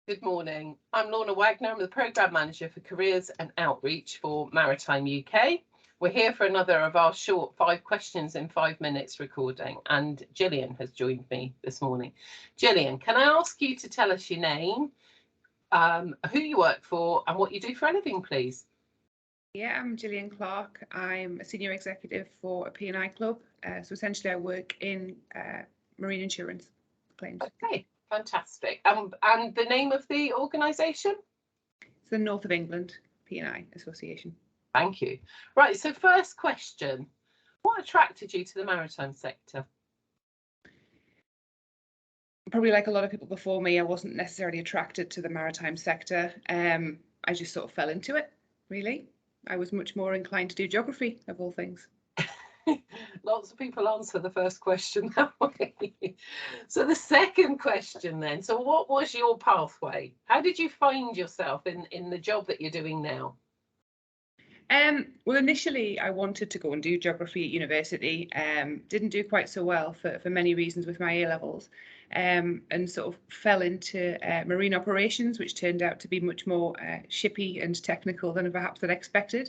Good morning. I'm Lorna Wagner. I'm the Programme Manager for Careers and Outreach for Maritime UK. We're here for another of our short 5 questions in 5 minutes recording, and Gillian has joined me this morning. Gillian, can I ask you to tell us your name, who you work for and what you do for a living, please? Yeah, I'm Gillian Clark. I'm a senior executive for a P&I club. So essentially I work in marine insurance claims. Okay, fantastic. And the name of the organisation? It's the North of England P&I Association. Thank you. Right, so first question. What attracted you to the maritime sector? Probably like a lot of people before me, I wasn't necessarily attracted to the maritime sector. I just sort of fell into it, really. I was much more inclined to do geography, of all things. Lots of people answer the first question that way. So the second question then, so what was your pathway? How did you find yourself in the job that you're doing now? Well, initially I wanted to go and do geography at university. Didn't do quite so well for many reasons with my A-levels, and sort of fell into marine operations, which turned out to be much more shippy and technical than perhaps I'd expected.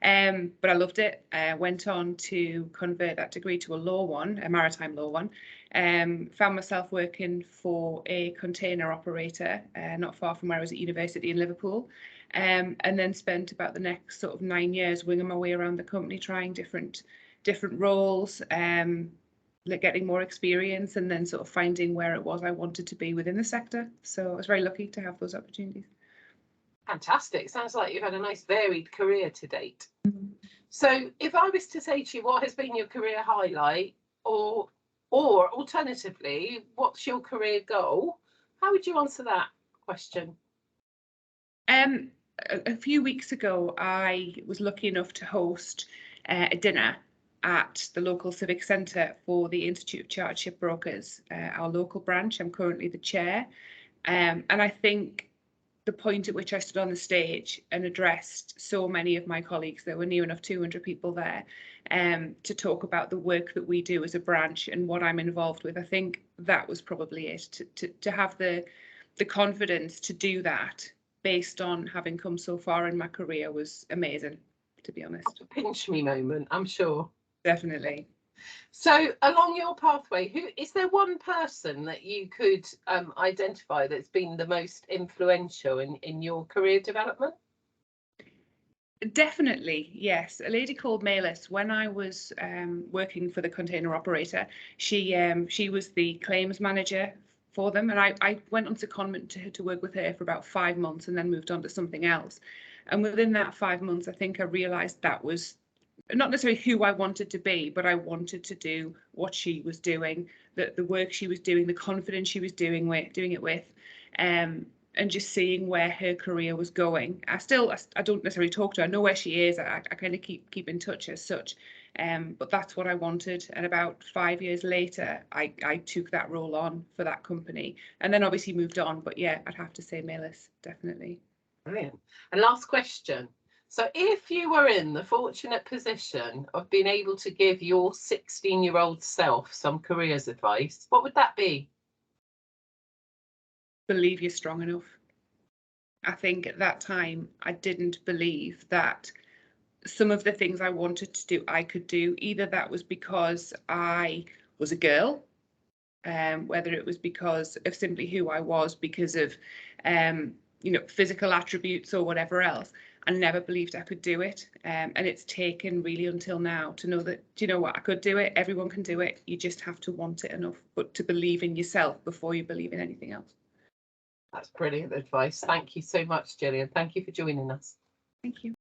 But I loved it. Went on to convert that degree to a law one, a maritime law one. Found myself working for a container operator not far from where I was at university in Liverpool. And then spent about the next sort of 9 years winging my way around the company, trying different roles, getting more experience, and then sort of finding where it was I wanted to be within the sector. So I was very lucky to have those opportunities. Fantastic. Sounds like you've had a nice varied career to date. So if I was to say to you, what has been your career highlight, or alternatively, what's your career goal? How would you answer that question? A few weeks ago, I was lucky enough to host a dinner at the local civic centre for the Institute of Chartered Shipbrokers, our local branch. I'm currently the chair. And I think the point at which I stood on the stage and addressed so many of my colleagues, there were near enough 200 people there, to talk about the work that we do as a branch and what I'm involved with. I think that was probably it, to have the confidence to do that based on having come so far in my career was amazing, to be honest. A pinch me moment, I'm sure. Definitely. So along your pathway, who is there one person that you could identify that's been the most influential in your career development? Definitely, yes. A lady called Malis. When I was working for the container operator, she was the claims manager for them, and I went on secondment to work with her for about 5 months and then moved on to something else. And within that 5 months, I think I realised that was not necessarily who I wanted to be, but I wanted to do what she was doing, the work she was doing, the confidence she was doing it with, and just seeing where her career was going. I don't necessarily talk to her. I know where she is. I kind of keep in touch as such. But that's what I wanted. And about 5 years later, I took that role on for that company, and then obviously moved on. But yeah, I'd have to say Malis, definitely. Brilliant. And last question. So if you were in the fortunate position of being able to give your 16-year-old self some careers advice, what would that be? Believe you're strong enough. I think at that time, I didn't believe that some of the things I wanted to do, I could do. Either that was because I was a girl, whether it was because of simply who I was, because of physical attributes or whatever else. I never believed I could do it. And it's taken really until now to know that, do you know what, I could do it. Everyone can do it. You just have to want it enough, but to believe in yourself before you believe in anything else. That's brilliant advice. Thank you so much, Gillian. Thank you for joining us. Thank you.